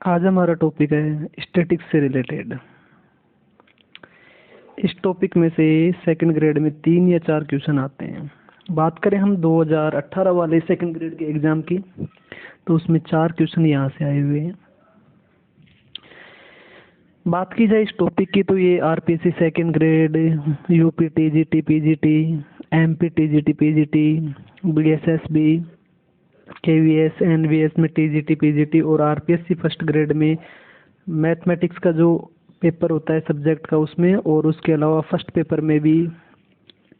आज हमारा टॉपिक है स्टैटिक्स से रिलेटेड। इस टॉपिक में से सेकंड ग्रेड में 3 या 4 क्वेश्चन आते हैं। बात करें हम 2018 वाले सेकंड ग्रेड के एग्ज़ाम की, तो उसमें 4 क्वेश्चन यहाँ से आए हुए हैं। बात की जाए इस टॉपिक की तो ये RPSC second grade, UP TGT PGT, MP TGT PGT, BSSB, KVS, NVS में टीजीटी पीजीटी और आरपीएससी फर्स्ट ग्रेड में मैथमेटिक्स का जो पेपर होता है सब्जेक्ट का उसमें, और उसके अलावा फर्स्ट पेपर में भी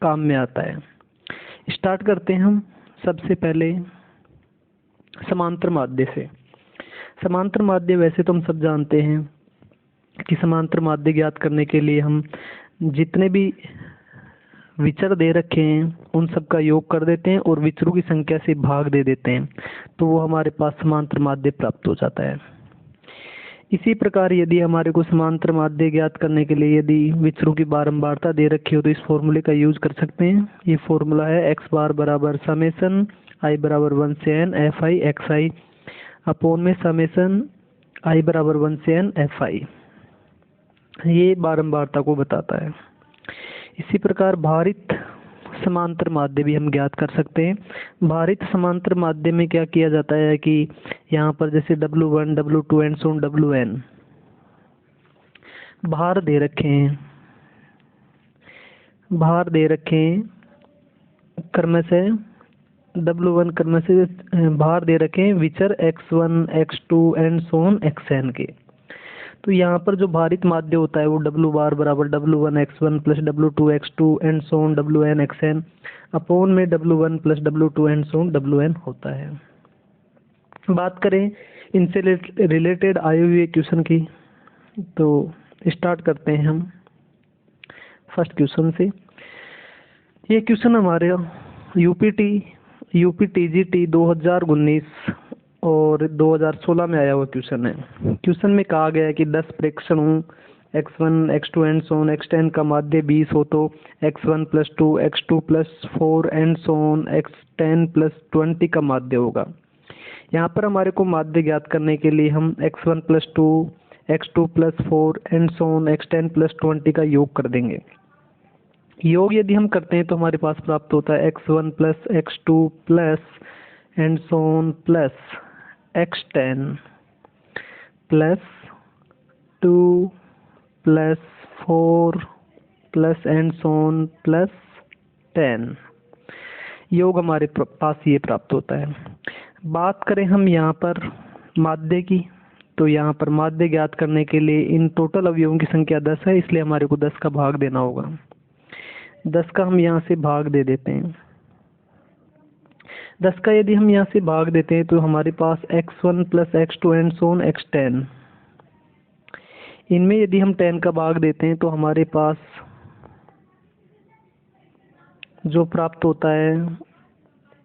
काम में आता है। स्टार्ट करते हैं हम सबसे पहले समांतर माध्य से। समांतर माध्य वैसे तो हम सब जानते हैं कि समांतर माध्य ज्ञात करने के लिए हम जितने भी विचर दे रखे हैं उन सब का योग कर देते हैं और विचरों की संख्या से भाग दे देते हैं, तो वो हमारे पास समांतर माध्य प्राप्त हो जाता है। इसी प्रकार यदि हमारे को समांतर माध्य ज्ञात करने के लिए यदि विचरों की बारंबारता दे रखी हो तो इस फॉर्मूले का यूज कर सकते हैं। ये फॉर्मूला है x बार बराबर समेसन i बराबर 1 से n F I x I upon में समेसन i बराबर 1 से n एफ आई। ये बारंबारता को बताता है। इसी प्रकार भारित समांतर माध्य भी हम ज्ञात कर सकते हैं। भारित समांतर माध्य में क्या किया जाता है कि यहाँ पर जैसे W1, W2 and so WN भार दे रखे हैं, भार दे रखे हैं क्रमशः W1 क्रमशः भार दे रखे हैं विचर x1, x2 and so xn के। तो यहाँ पर जो भारित माध्य होता है वो W बार बराबर W1 x1 plus W2 x2 and so WN xn upon में W1 plus W2 and so WN होता है। बात करें इनसे रिलेटेड आए हुए क्वेश्चन की, तो स्टार्ट करते हैं हम फर्स्ट क्वेश्चन से। ये क्वेश्चन हमारे यूपी टीजीटी 2019 और 2016 में आया हुआ क्वेश्चन है। क्वेश्चन में कहा गया है कि 10 प्रेक्षणों x1, x2 and so xn का माध्य 20 हो तो x1 plus 2, x2 plus 4 and so x10 plus 20 का माध्य होगा। यहाँ पर हमारे को माध्य ज्ञात करने के लिए हम x1 plus 2, x2 plus 4 and so x10 plus 20 का योग कर देंगे। योग यदि हम करते हैं तो हमारे पास प्राप्त होता है x1 plus x2 plus and so plus x10 plus 2 plus 4 plus and so plus 10। योग हमारे पास ये प्राप्त होता है। बात करें हम यहाँ पर माध्य की, तो यहाँ पर माध्य ज्ञात करने के लिए इन टोटल अवयवों की संख्या 10 है, इसलिए हमारे को 10 का भाग देना होगा। 10 का हम यहाँ से भाग दे देते हैं। 10 का यदि हम यहाँ से भाग देते हैं तो हमारे पास x1 plus x2 and so x10, इनमें यदि हम 10 का भाग देते हैं तो हमारे पास जो प्राप्त होता है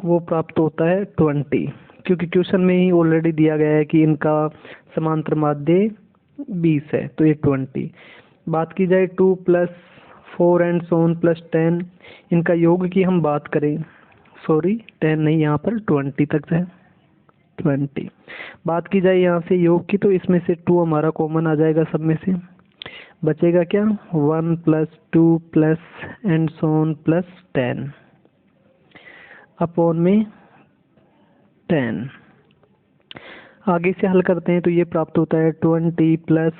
वो प्राप्त होता है 20, क्योंकि क्वेश्चन में ही ऑलरेडी दिया गया है कि इनका समांतर माध्य 20 है, तो ये 20। बात की जाए 2 प्लस 4 एंड सो प्लस 10, इनका योग की हम बात करें, सॉरी 10 नहीं, यहाँ पर 20 तक है 20। बात की जाए यहाँ से योग की तो इसमें से 2 हमारा कॉमन आ जाएगा, सब में से बचेगा क्या 1 plus 2 plus and so plus 10 upon में 10। आगे से हल करते हैं तो ये प्राप्त होता है 20 प्लस,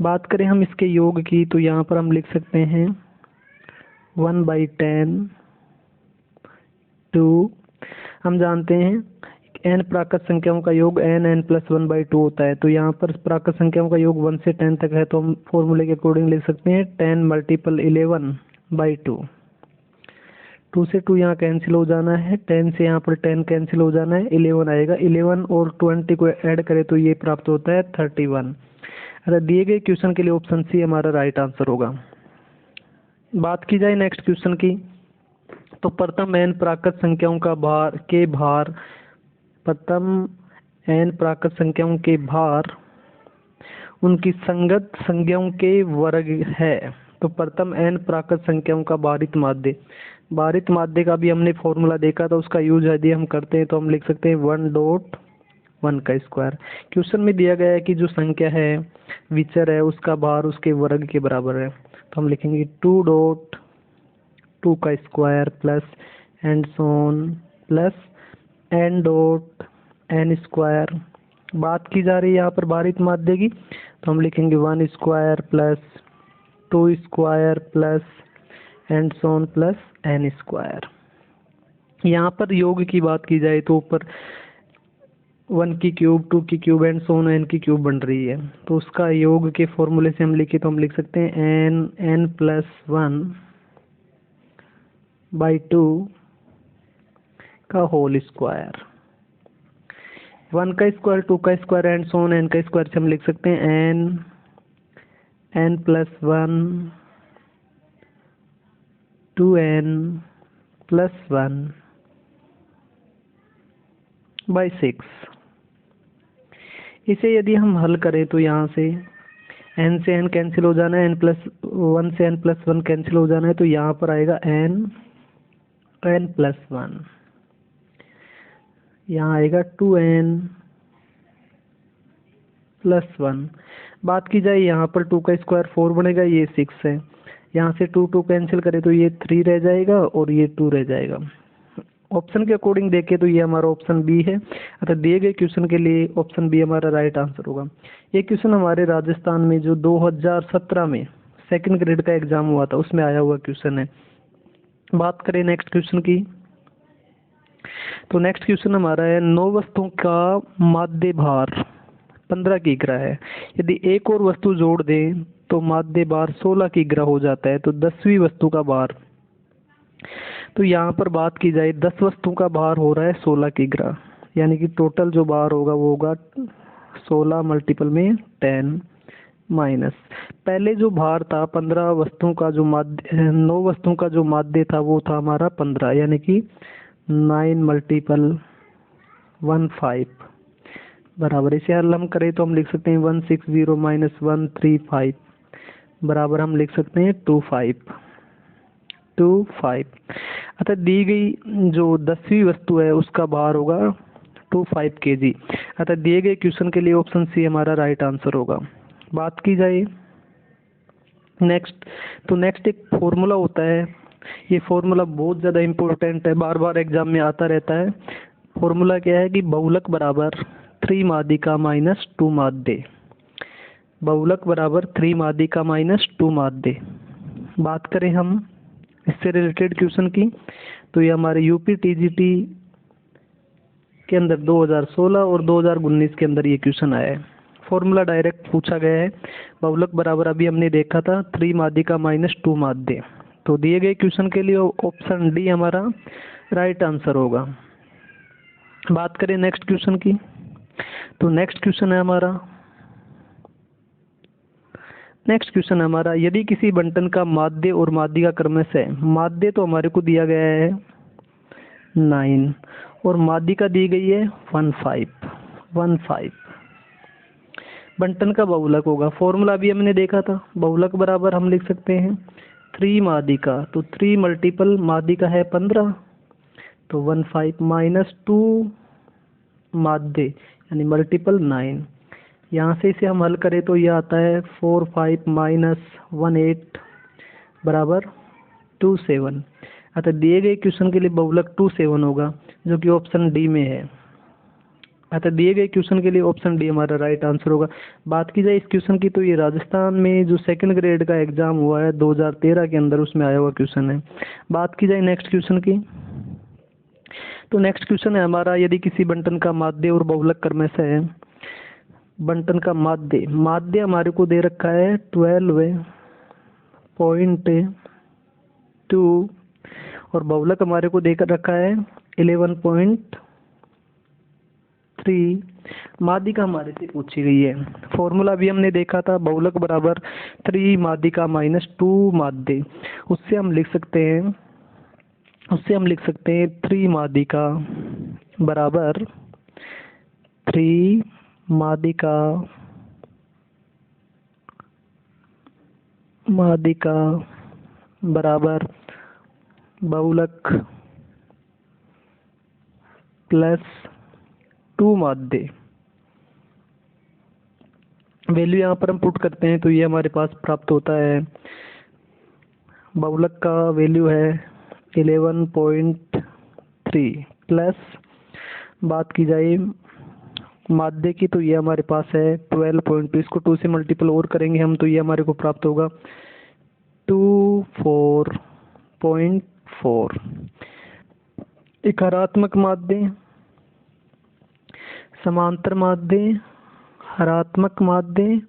बात करें हम इसके योग की तो यहाँ पर हम लिख सकते हैं 1/10 2। हम जानते हैं n प्राकृत संख्याओं का योग n प्लस 1/2 होता है, तो यहाँ पर प्राकृत संख्याओं का योग 1 से 10 तक है, तो हम फॉर्मूले के अकॉर्डिंग लिख सकते हैं 10 मल्टीपल 11/2। 2 से 2 यहाँ कैंसिल हो जाना है, 10 से यहाँ पर 10 कैंसिल हो जाना है, 11 आएगा। 11 और 20 को ऐड करें तो ये प्राप्त होता है 31। अगर दिए गए क्वेश्चन के लिए ऑप्शन सी हमारा राइट आंसर होगा। बात की जाए नेक्स्ट क्वेश्चन की, तो प्रथम n प्राकृत संख्याओं का भार प्रथम n प्राकृत संख्याओं के भार उनकी संगत संज्ञाओं के वर्ग है। तो प्रथम n प्राकृत संख्याओं का भारित माध्य, भारित माध्य का भी हमने फॉर्मूला देखा था, उसका यूज यदि हम करते हैं तो हम लिख सकते हैं 1 डॉट 1 का स्क्वायर। क्वेश्चन में दिया गया है कि जो संख्या है विचर है उसका भार उसके वर्ग के बराबर है, तो हम लिखेंगे 2 डॉट 2 का square plus and so on plus n dot n square. बात की जा रही है यहाँ पर भारित माध्य की, तो हम लिखेंगे 1 square plus 2 square plus and so on plus n square. यहाँ पर योग की बात की जाए तो ऊपर 1 की क्यूब 2 की क्यूब एंड सोन एन की क्यूब बन रही है, तो उसका योग के फॉर्मूले से हम लिखे तो हम लिख सकते हैं एन प्लस 1 बाई 2 का होल स्क्वायर। 1 का स्क्वायर 2 का स्क्वायर एंड सोन एन का स्क्वायर से हम लिख सकते हैं N plus 1 2n plus 1 by 6। इसे यदि हम हल करें तो यहाँ से n से n कैंसिल हो जाना है, n प्लस 1 से n प्लस 1 कैंसिल हो जाना है, तो यहाँ पर आएगा n प्लस 1, यहाँ आएगा 2n प्लस 1। बात की जाए यहाँ पर 2 का स्क्वायर 4 बनेगा, ये 6 है, यहाँ से 2 कैंसिल करें तो ये 3 रह जाएगा और ये 2 रह जाएगा। ऑप्शन के अकॉर्डिंग देखें तो ये हमारा ऑप्शन बी है, अतः दिए गए क्वेश्चन के लिए ऑप्शन बी हमारा राइट आंसर होगा। ये क्वेश्चन हमारे राजस्थान में जो 2017 में सेकंड ग्रेड का एग्जाम हुआ था उसमें आया हुआ क्वेश्चन है। बात करें नेक्स्ट क्वेश्चन की, तो नेक्स्ट क्वेश्चन हमारा है 9 वस्तुओं का माध्य भार 15 किग्रा है, यदि एक और वस्तु जोड़ दें तो माध्य भार 16 किग्रा हो जाता है, तो 10वीं वस्तु का भार। तो यहाँ पर बात की जाए 10 वस्तुओं का भार हो रहा है 16 किग्रा, यानी कि टोटल जो भार होगा वो होगा 16 मल्टीपल में 10 माइनस पहले जो भार था 15 वस्तुओं का जो माध्य 9 वस्तुओं का जो माध्य था वो था हमारा 15, यानी कि 9 मल्टीपल 15 बराबर। इसे हल हम करें तो हम लिख सकते हैं 160 माइनस 135 बराबर हम लिख सकते हैं 25। अतः दी गई जो 10वीं वस्तु है उसका भार होगा 25 kg, अतः दिए गए क्वेश्चन के लिए ऑप्शन सी हमारा राइट आंसर होगा। बात की जाए नेक्स्ट, तो नेक्स्ट एक फॉर्मूला होता है, ये फॉर्मूला बहुत ज़्यादा इम्पोर्टेंट है, बार बार एग्जाम में आता रहता है। फॉर्मूला क्या है कि बहुलक बराबर 3 माध्यिका माइनस 2 माध्य, बहुलक बराबर 3 माध्यिका माइनस 2 माध्य। बात करें हम इससे रिलेटेड क्वेश्चन की, तो ये हमारे यूपी टीजीटी के अंदर 2016 और 2019 के अंदर ये क्वेश्चन आया है। फॉर्मूला डायरेक्ट पूछा गया है, बहुलक बराबर अभी हमने देखा था 3 माध्यिका माइनस 2 माध्य, तो दिए गए क्वेश्चन के लिए ऑप्शन डी हमारा राइट आंसर होगा। बात करें नेक्स्ट क्वेश्चन की, तो नेक्स्ट क्वेश्चन है हमारा यदि किसी बंटन का माध्य और माध्यिका क्रमशः, माध्य तो हमारे को दिया गया है 9 और माध्यिका दी गई है 15, बंटन का बहुलक होगा। फॉर्मूला भी हमने देखा था, बहुलक बराबर हम लिख सकते हैं 3 माध्यिका, तो 3 मल्टीपल माध्यिका है 15, तो 15 माइनस 2 माध्य यानी मल्टीपल 9। यहाँ से इसे हम हल करें तो यह आता है 45 माइनस 18 बराबर 27, अतः दिए गए क्वेश्चन के लिए बहुलक 27 होगा जो कि ऑप्शन डी में है, अतः दिए गए क्वेश्चन के लिए ऑप्शन डी हमारा राइट आंसर होगा। बात की जाए इस क्वेश्चन की, तो ये राजस्थान में जो सेकंड ग्रेड का एग्जाम हुआ है 2013 के अंदर उसमें आया हुआ क्वेश्चन है। बात की जाए नेक्स्ट क्वेश्चन की, तो नेक्स्ट क्वेश्चन है हमारा यदि किसी बंटन का माध्य और बहुलक क्रमशः है, बंटन का माध्य हमारे को दे रखा है 12.2 और बहुलक हमारे को देकर रखा है 11.3, माध्यिका हमारे से पूछी गई है। फॉर्मूला भी हमने देखा था, बहुलक बराबर 3 माध्यिका माइनस 2 माध्य, उससे हम लिख सकते हैं 3 माध्यिका बराबर 3 माध्यिका बराबर बहुलक प्लस 2 माध्य वैल्यू यहाँ पर हम पुट करते हैं तो ये हमारे पास प्राप्त होता है, बहुलक का वैल्यू है 11.3 प्लस बात की जाए माध्य की तो ये हमारे पास है 12.2, इसको 2 से मल्टीपल और करेंगे हम तो ये हमारे को प्राप्त होगा 24.4। एकारात्मक माध्य, समांतर माध्य, हरात्मक माध्य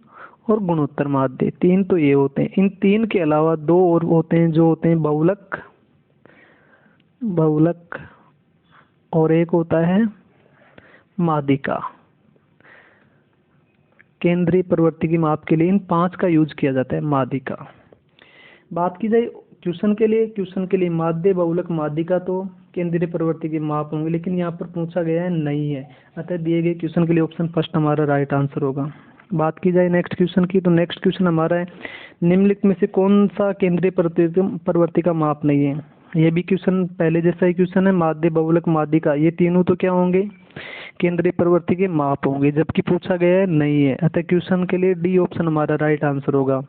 और गुणोत्तर माध्य, 3 तो ये होते हैं। इन 3 के अलावा 2 और होते हैं जो होते हैं बहुलक और एक होता है माध्यिका। केंद्रीय प्रवृत्ति की माप के लिए इन 5 का यूज किया जाता है, माध्यिका। बात की जाए क्वेश्चन के लिए माध्य, बहुलक, माध्यिका तो केंद्रीय प्रवृत्ति की माप होंगे, लेकिन यहाँ पर पूछा गया है नहीं है, अतः दिए गए क्वेश्चन के लिए ऑप्शन फर्स्ट हमारा राइट आंसर होगा। बात की जाए नेक्स्ट क्वेश्चन की तो नेक्स्ट क्वेश्चन हमारा है निम्नलिखित में से कौन सा केंद्रीय प्रवृत्ति का माप नहीं है। ये भी क्वेश्चन पहले जैसा ही क्वेश्चन है, माध्य, बहुलक, माध्यिका ये तीनों तो क्या होंगे, केंद्रीय प्रवृत्ति के माप होंगे, जबकि पूछा गया है नहीं है, अतः क्वेश्चन के लिए डी ऑप्शन हमारा राइट आंसर होगा।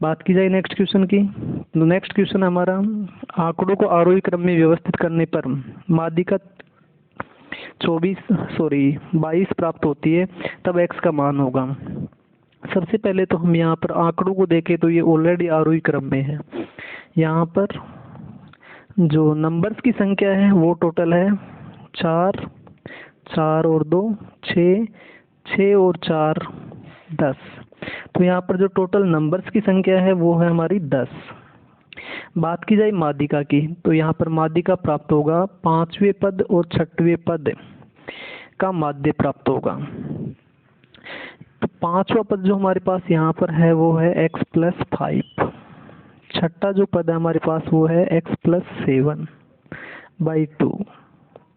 बात की जाए नेक्स्ट क्वेश्चन की तो नेक्स्ट क्वेश्चन हमारा आंकड़ों को आरोही क्रम में व्यवस्थित करने पर माध्यिका 22 प्राप्त होती है, तब x का मान होगा। सबसे पहले तो हम यहाँ पर आंकड़ों को देखें तो ये ऑलरेडी आरोही क्रम में है। यहाँ पर जो नंबर्स की संख्या है वो टोटल है 4, 4 और 2 6, 6 और 4 10। तो यहाँ पर जो टोटल नंबर्स की संख्या है वो है हमारी 10। बात की जाए माध्यिका की तो यहाँ पर माध्यिका प्राप्त होगा 5वें पद और 6वें पद का माध्य प्राप्त होगा। तो 5वां पद जो हमारे पास यहाँ पर है वो है x + 5, 6ठा जो पद है हमारे पास वो है x + 7/2।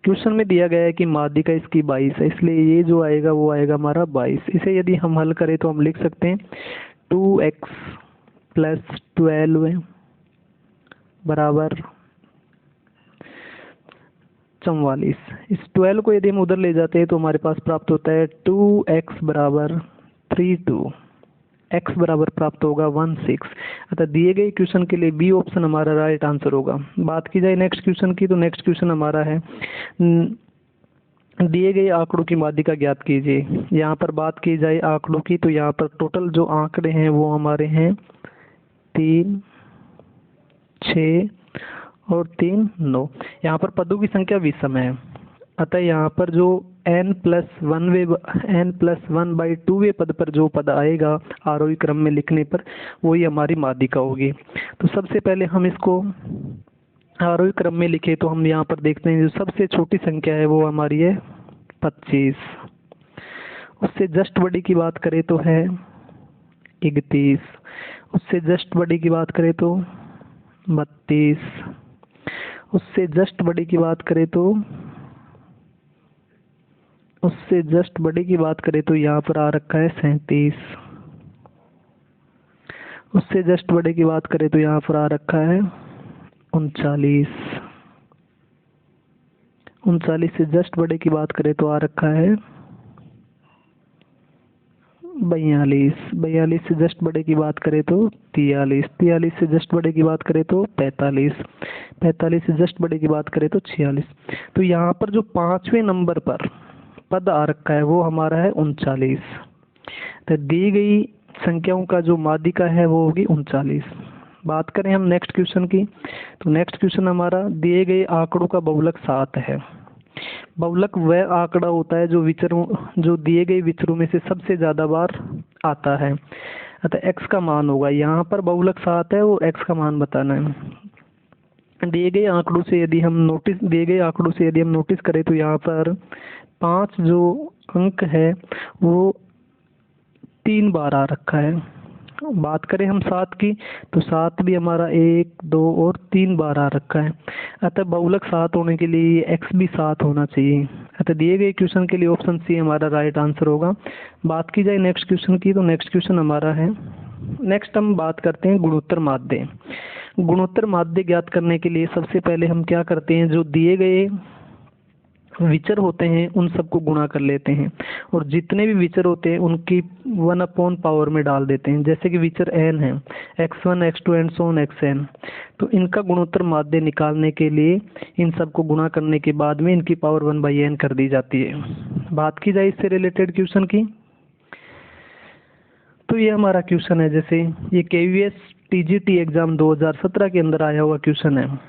क्वेश्चन में दिया गया है कि माध्यिका इसकी 22 है, इसलिए ये जो आएगा वो आएगा हमारा 22। इसे यदि हम हल करें तो हम लिख सकते हैं 2x + 12 बराबर 44। इस 12 को यदि हम उधर ले जाते हैं तो हमारे पास प्राप्त होता है 2x बराबर 32, x बराबर प्राप्त होगा 16। अतः दिए गए क्वेश्चन के लिए बी ऑप्शन हमारा राइट आंसर होगा। बात की जाए नेक्स्ट क्वेश्चन की तो नेक्स्ट क्वेश्चन हमारा है दिए गए आंकड़ों की माध्यिका ज्ञात कीजिए। यहाँ पर बात की जाए आंकड़ों की तो यहाँ पर टोटल जो आंकड़े हैं वो हमारे हैं 3, 6 और 3 9। यहाँ पर पदों की संख्या विषम है, अतः यहाँ पर जो n+1/2वें पद पर जो पद आएगा आरोही क्रम में लिखने पर वही हमारी माध्यिका होगी। तो सबसे पहले हम इसको आरोही क्रम में लिखे तो हम यहाँ पर देखते हैं जो सबसे छोटी संख्या है वो हमारी है 25। उससे जस्ट बड़ी की बात करें तो है 31। उससे जस्ट बड़ी की बात करें तो 32। उससे जस्ट बड़ी की बात करें तो यहाँ पर आ रखा है 37। उससे जस्ट बड़े की बात करें तो यहाँ पर आ रखा है 39। 39 से जस्ट बड़े की बात करें तो आ रखा है 42। 42 से जस्ट बड़े की बात करें तो 43। 43 से जस्ट बड़े की बात करें तो 45। 45 से जस्ट बड़े की बात करें तो 46। तो यहाँ पर जो 5वें नंबर पर पद आ रखा है वो हमारा है 39। तो दी गई संख्याओं का जो माध्यिका है वो होगी 39। बात करें हम नेक्स्ट क्वेश्चन की तो नेक्स्ट क्वेश्चन हमारा दिए गए आंकड़ों का बहुलक 7 है। बहुलक वह आंकड़ा होता है जो दिए गए विचरों में से सबसे ज्यादा बार आता है, अतः x का मान होगा। यहाँ पर बहुलक 7 है और x का मान बताना है। दिए गए आंकड़ों से यदि हम नोटिस करें तो यहाँ पर 5 जो अंक है वो 3 बार आ रखा है। बात करें हम 7 की तो 7 भी हमारा 1 2 और 3 बार आ रखा है, अतः बहुलक 7 होने के लिए x भी 7 होना चाहिए। अतः दिए गए क्वेश्चन के लिए ऑप्शन सी हमारा राइट आंसर होगा। बात की जाए नेक्स्ट क्वेश्चन की तो नेक्स्ट क्वेश्चन हमारा है नेक्स्ट हम बात करते हैं गुणोत्तर माध्य। गुणोत्तर माध्य ज्ञात करने के लिए सबसे पहले हम क्या करते हैं, जो दिए गए विचर होते हैं उन सबको गुणा कर लेते हैं और जितने भी विचर होते हैं उनकी 1/पावर में डाल देते हैं। जैसे कि विचर n है, x1 x2 and so on xn, तो इनका गुणोत्तर माध्य निकालने के लिए इन सबको गुणा करने के बाद में इनकी पावर 1/n कर दी जाती है। बात की जाए इससे रिलेटेड क्वेश्चन की, तो ये हमारा क्वेश्चन है, जैसे ये KVS TGT एग्जाम 2017 के अंदर आया हुआ क्वेश्चन है।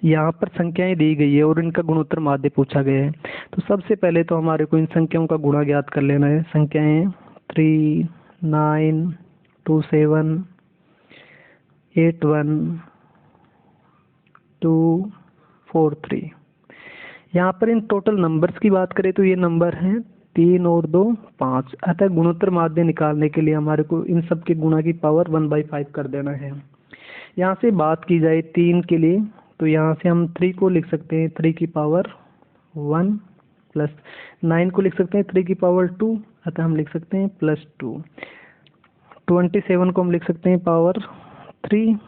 यहाँ पर संख्याएं दी गई है और इनका गुणोत्तर माध्य पूछा गया है। तो सबसे पहले तो हमारे को इन संख्याओं का गुणा ज्ञात कर लेना है। संख्याएं 3, 9, 2, 7, 8, 1, 2, 4, 3। यहाँ पर इन टोटल नंबर्स की बात करें तो ये नंबर हैं 3 और 2 5। अतः गुणोत्तर माध्य निकालने के लिए हमारे को इन सब के गुणा की पावर 1/5 कर देना है। यहाँ से बात की जाए 3 के लिए, तो यहाँ से हम 3 को लिख सकते हैं 3 की पावर 1 प्लस 9 को लिख सकते हैं 3 की पावर 2, अतः हम लिख सकते हैं +2। 27 को हम लिख सकते हैं पावर 3,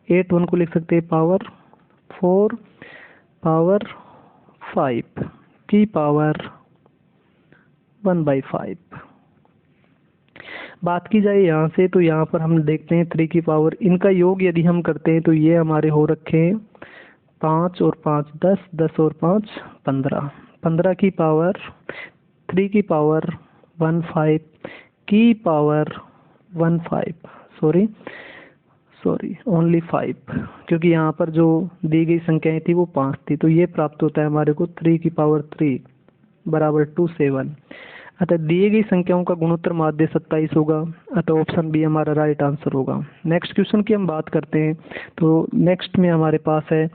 81 को लिख सकते हैं पावर 4, पावर 5 की पावर 1/5। बात की जाए यहाँ से, तो यहाँ पर हम देखते हैं 3 की पावर, इनका योग यदि हम करते हैं तो ये हमारे हो रखे हैं 5 और 5 10, 10 और 5 15, 15 की पावर 3 की पावर 15 की पावर 15, सॉरी ओनली 5, क्योंकि यहाँ पर जो दी गई संख्याएं थी वो 5 थी। तो ये प्राप्त होता है हमारे को 3 की पावर 3 बराबर 27। अतः दिए गई संख्याओं का गुणोत्तर माध्य 27 होगा, अतः ऑप्शन बी हमारा राइट आंसर होगा। नेक्स्ट क्वेश्चन की हम बात करते हैं, तो नेक्स्ट में हमारे पास है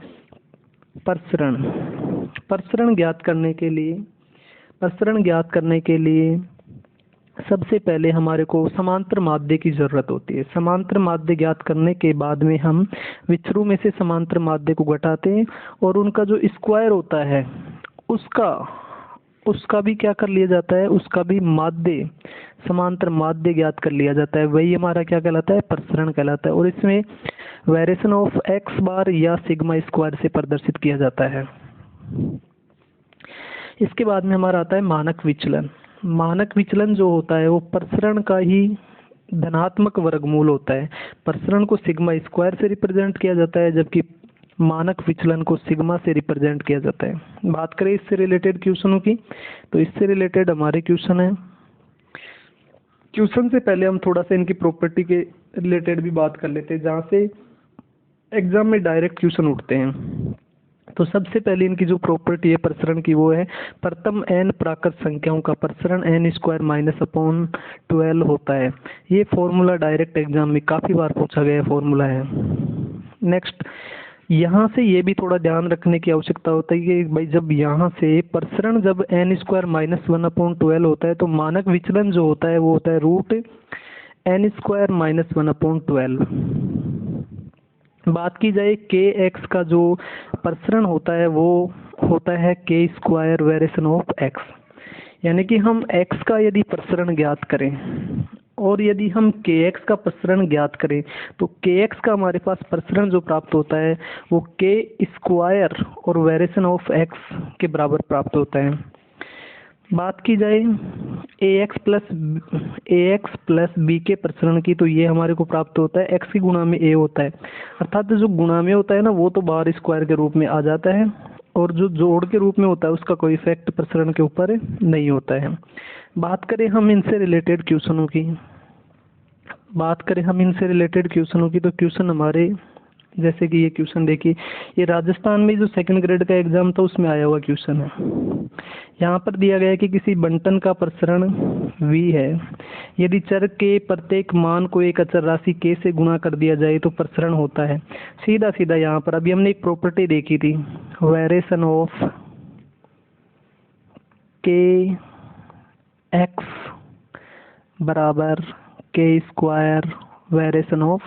प्रसरण। प्रसरण ज्ञात करने के लिए सबसे पहले हमारे को समांतर माध्य की जरूरत होती है। समांतर माध्य ज्ञात करने के बाद में हम विचरों में से समांतर माध्य को घटाते हैं और उनका जो स्क्वायर होता है उसका भी क्या कर लिया जाता है, उसका भी माध्य, समांतर माध्य ज्ञात कर लिया जाता है। वही हमारा क्या कहलाता है, प्रसरण कहलाता है। और इसमें वेरिएशन ऑफ x बार या सिग्मा स्क्वायर से प्रदर्शित किया जाता है। इसके बाद में हमारा आता है मानक विचलन। मानक विचलन जो होता है वो प्रसरण का ही धनात्मक वर्गमूल होता है। प्रसरण को सिग्मा स्क्वायर से रिप्रेजेंट किया जाता है, जबकि मानक विचलन को सिग्मा से रिप्रेजेंट किया जाता है। बात करें इससे रिलेटेड क्वेश्चनों की, तो इससे रिलेटेड हमारे क्वेश्चन है। क्वेश्चन से पहले हम थोड़ा सा इनकी प्रॉपर्टी के रिलेटेड भी बात कर लेते हैं, जहाँ से एग्जाम में डायरेक्ट क्वेश्चन उठते हैं। तो सबसे पहले इनकी जो प्रॉपर्टी है प्रसरण की वो है, प्रथम n प्राकृत संख्याओं का प्रसरण n² - 12 होता है। ये फॉर्मूला डायरेक्ट एग्जाम में काफ़ी बार पूछा गया फॉर्मूला है। नेक्स्ट, यहाँ से ये भी थोड़ा ध्यान रखने की आवश्यकता होता है कि भाई जब यहाँ से प्रसरण जब n² - 1/12 होता है, तो मानक विचलन जो होता है वो होता है √n² - 1/12। बात की जाए kx का जो प्रसरण होता है वो होता है k² वेरिएशन ऑफ x, यानी कि हम x का यदि प्रसरण ज्ञात करें और यदि हम kx का प्रसरण ज्ञात करें तो kx का हमारे पास प्रसरण जो प्राप्त होता है वो k² और वेरिएशन ऑफ x के बराबर प्राप्त होता है। बात की जाए ax प्लस b के प्रसरण की, तो ये हमारे को प्राप्त होता है x की गुणा में a होता है, अर्थात जो गुणा में होता है ना वो तो बाहर स्क्वायर के रूप में आ जाता है और जो जोड़ के रूप में होता है उसका कोई इफेक्ट प्रसरण के ऊपर नहीं होता है। बात करें हम इनसे रिलेटेड क्वेश्चनों की, तो क्वेश्चन हमारे जैसे कि ये क्वेश्चन देखिए, ये राजस्थान में जो सेकंड ग्रेड का एग्जाम था उसमें आया हुआ क्वेश्चन है। यहाँ पर दिया गया है कि किसी बंटन का प्रसरण v है, यदि चर के प्रत्येक मान को एक अचर राशि k से गुणा कर दिया जाए तो प्रसरण होता है। सीधा सीधा यहाँ पर अभी हमने एक प्रॉपर्टी देखी थी, वेरिएशन ऑफ kx बराबर k² वेरिएशन ऑफ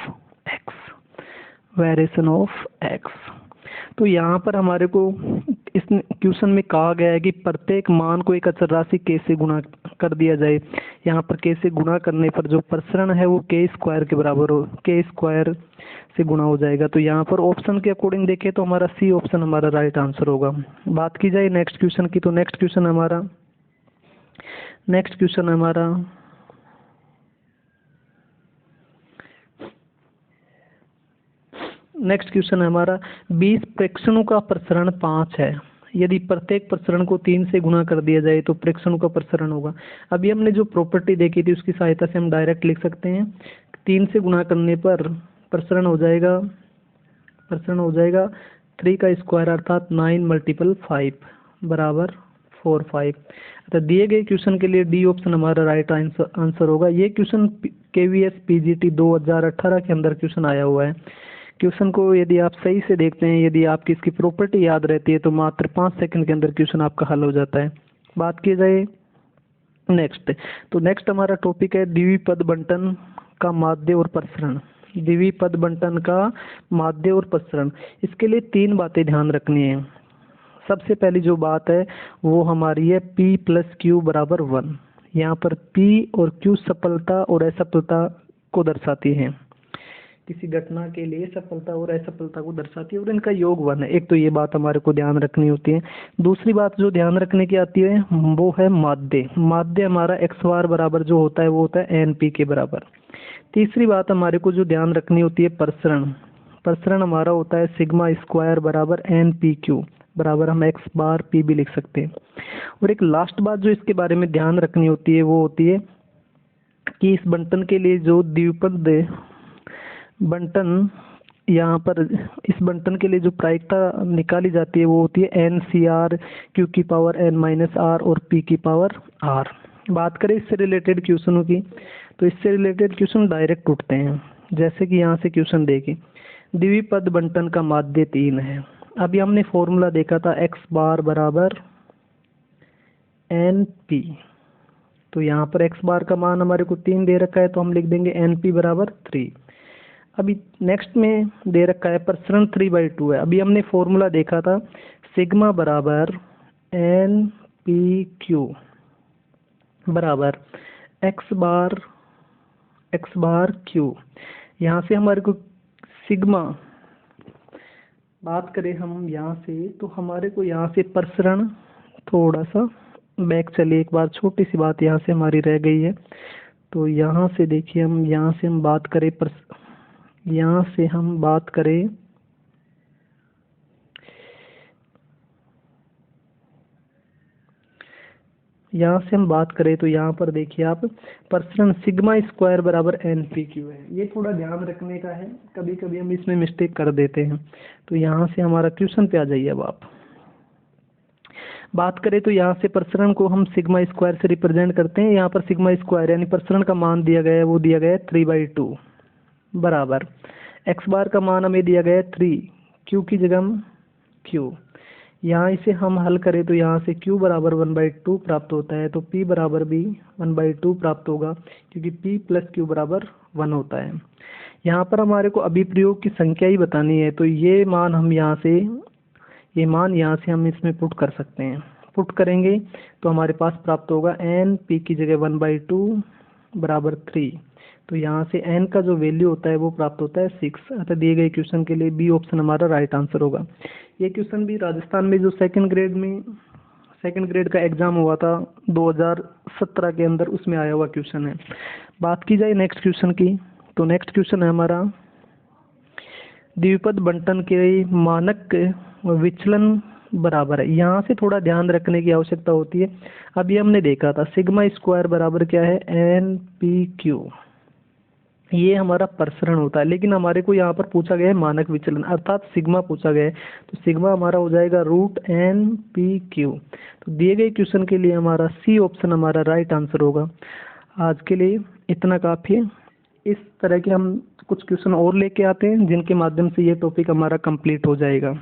x। तो यहाँ पर हमारे को इस क्वेश्चन में कहा गया है कि प्रत्येक मान को एक अचर राशि k से गुणा कर दिया जाए, यहाँ पर k से गुणा करने पर जो प्रसरण है वो k स्क्वायर के बराबर हो, k स्क्वायर से गुणा हो जाएगा। तो यहाँ पर ऑप्शन के अकॉर्डिंग देखें तो हमारा सी ऑप्शन हमारा राइट आंसर होगा। बात की जाए नेक्स्ट क्वेश्चन की, तो नेक्स्ट क्वेश्चन हमारा नेक्स्ट क्वेश्चन हमारा 20 प्रेक्षणों का प्रसरण 5 है, यदि प्रत्येक प्रसरण को 3 से गुणा कर दिया जाए तो प्रेक्षणों का प्रसरण होगा। अभी हमने जो प्रॉपर्टी देखी थी उसकी सहायता से हम डायरेक्ट लिख सकते हैं, 3 से गुणा करने पर प्रसरण हो जाएगा 3 का स्क्वायर अर्थात 9 × 5 बराबर 45। तो दिए गए क्वेश्चन के लिए डी ऑप्शन हमारा राइट आंसर होगा। ये क्वेश्चन KVS PGT 2018 के अंदर क्वेश्चन आया हुआ है। क्वेश्चन को यदि आप सही से देखते हैं, यदि आपकी इसकी प्रॉपर्टी याद रहती है तो मात्र 5 सेकंड के अंदर क्वेश्चन आपका हल हो जाता है। बात की जाए नेक्स्ट, तो नेक्स्ट हमारा टॉपिक है द्विपद बंटन का माध्य और प्रसरण। द्विपद बंटन का माध्य और प्रसरण, इसके लिए 3 बातें ध्यान रखनी है। सबसे पहली जो बात है वो हमारी है P + Q = 1। यहाँ पर P और Q सफलता और असफलता को दर्शाती है, किसी घटना के लिए सफलता और असफलता को दर्शाती है और इनका योग 1 है। एक तो ये बात हमारे को ध्यान रखनी होती है। दूसरी बात जो ध्यान रखने की आती है वो है माध्य। माध्य हमारा x बार बराबर जो होता है वो होता है NP के बराबर। तीसरी बात हमारे को जो ध्यान रखनी होती है प्रसरण। प्रसरण हमारा होता है सिग्मा स्क्वायर बराबर NPQ बराबर हम x बार P भी लिख सकते हैं। और एक लास्ट बात जो इसके बारे में ध्यान रखनी होती है वो होती है कि इस बंटन के लिए जो द्विपद बंटन, यहाँ पर इस बंटन के लिए जो प्रायिकता निकाली जाती है वो होती है NCR Q⁻n−r और P⁻r। बात करें इससे रिलेटेड क्वेश्चनों की, तो इससे रिलेटेड क्वेश्चन डायरेक्ट उठते हैं। जैसे कि यहाँ से क्वेश्चन देखिए, द्विपद बंटन का माध्य 3 है। अभी हमने फॉर्मूला देखा था x बार बराबर NP, तो यहाँ पर x बार का मान हमारे को 3 दे रखा है तो हम लिख देंगे NP बराबर 3। अभी नेक्स्ट में दे रखा है प्रसरण 3/2 है। अभी हमने फॉर्मूला देखा था सिग्मा बराबर NPQ बराबर x बार Q। यहाँ से हमारे को सिग्मा, बात करें हम यहाँ से तो हमारे को यहाँ से प्रसरण, थोड़ा सा बैक चलिए एक बार, छोटी सी बात यहाँ से हमारी रह गई है। तो यहाँ से देखिए हम यहाँ से हम बात करें यहाँ से हम बात करें तो यहाँ पर देखिए आप प्रसरण सिग्मा स्क्वायर बराबर NPQ है। ये थोड़ा ध्यान रखने का है, कभी कभी हम इसमें मिस्टेक कर देते हैं। तो यहाँ से हमारा क्वेश्चन पे आ जाइए। अब आप बात करें तो यहाँ से प्रसरण को हम सिग्मा स्क्वायर से रिप्रेजेंट करते हैं। यहाँ पर सिग्मा स्क्वायर यानी प्रसरण का मान दिया गया है वो दिया गया है 3/2 बराबर x बार का मान हमें दिया गया है 3, Q की जगह हम Q। यहाँ इसे हम हल करें तो यहाँ से Q बराबर 1/2 प्राप्त होता है, तो P बराबर भी 1/2 प्राप्त होगा क्योंकि P + Q बराबर 1 होता है। यहाँ पर हमारे को अभिप्रयोग की संख्या ही बतानी है, तो ये मान यहाँ से हम इसमें पुट कर सकते हैं। पुट करेंगे तो हमारे पास प्राप्त होगा NP की जगह 1/2 बराबर 3। तो यहाँ से n का जो वैल्यू होता है वो प्राप्त होता है 6। अतः दिए गए क्वेश्चन के लिए बी ऑप्शन हमारा राइट आंसर होगा। ये क्वेश्चन भी राजस्थान में जो सेकंड ग्रेड का एग्जाम हुआ था 2017 के अंदर, उसमें आया हुआ क्वेश्चन है। बात की जाए नेक्स्ट क्वेश्चन की, तो नेक्स्ट क्वेश्चन है हमारा द्विपद बंटन के मानक विचलन बराबर है। यहाँ से थोड़ा ध्यान रखने की आवश्यकता होती है। अभी हमने देखा था सिग्मा स्क्वायर बराबर क्या है NPQ, ये हमारा प्रसरण होता है, लेकिन हमारे को यहाँ पर पूछा गया है मानक विचलन अर्थात सिग्मा पूछा गया है, तो सिग्मा हमारा हो जाएगा √NPQ। तो दिए गए क्वेश्चन के लिए हमारा सी ऑप्शन हमारा राइट आंसर होगा। आज के लिए इतना काफ़ी है। इस तरह के हम कुछ क्वेश्चन और लेके आते हैं जिनके माध्यम से ये टॉपिक हमारा कंप्लीट हो जाएगा।